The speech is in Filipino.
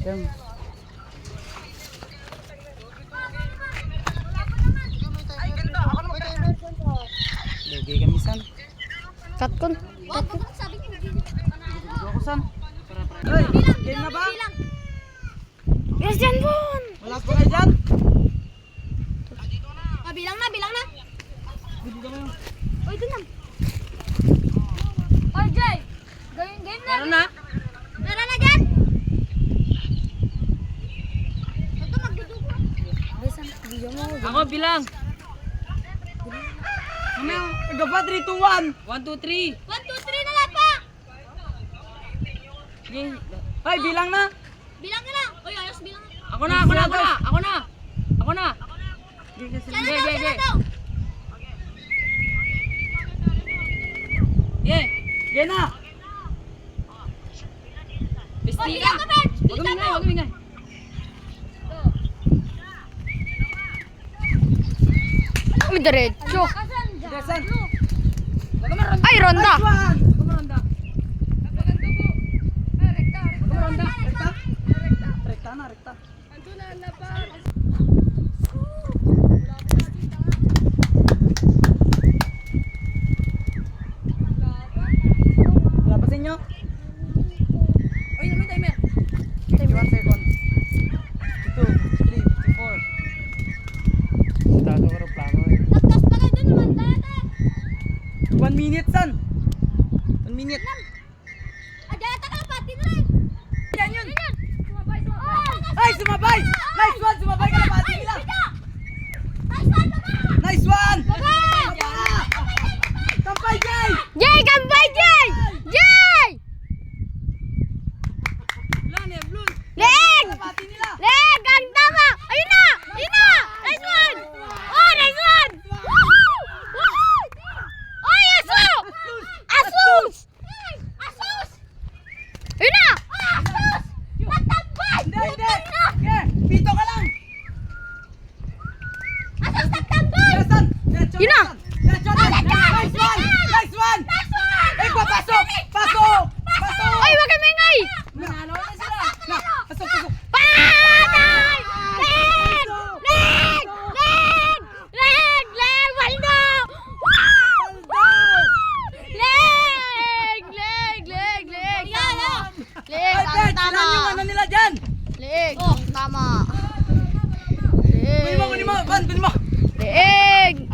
Dam. Lugi kami san. Katkon. Ako san. Hey, game na ba? Yes, dyan Bon. Wala po kayo dyan? Bilang na. Oy, dun na. Oy, Jay. Game na. Meron na? Meron na dyan. Ito, magdudugo. Ako bilang. Mamaya, gaba 3, 2, 1. 1, 2, 3. 1, 2, 3 na lahat pa. Ay, bilang na. Bilang ka lang. Oy, ayos bilang na. Ako na. Siya na daw. Ye na. Oy, bilang ka, Bert. Bilang ka. Magingay. Uy, diretso. Gasan. Ay, ronda. Rekta. Wala pa sa inyo? Ay, naman timer. 51 seconds. 52, 53, 54. Dado ka rin plano eh. Nagkas pa kayo dun naman dati. 1 minute, son. 1 minute. Adata ka pati na rin. Yan yun. Ay, sumabay! Nice one! Sumabay ka na pati nila! Nice one! Kampay, Jay! Jay, kambay, Jay! Jay! Leg! Pati nila! Leg! Ang tama! Ayun na! Nice one! Oh, nice one! Woohoo! Oy, aso! Asus! Ayun na! Asus! Nagtambay! Hindi! Okay, pito ka lang! Asus, nagtambay! Son! Diretso! Yun na! Diretso! Nice one! Nice one! Ay, papasok! Pasok! Ay, wag kang maingay! Manalo na sila! Na! Pasok! Patay! Leg! Waldo! Leg! Ay, Bet! Sila yung ano nila dyan! Leg! Tama! Kunin mo! Van! Kunin mo! Leg!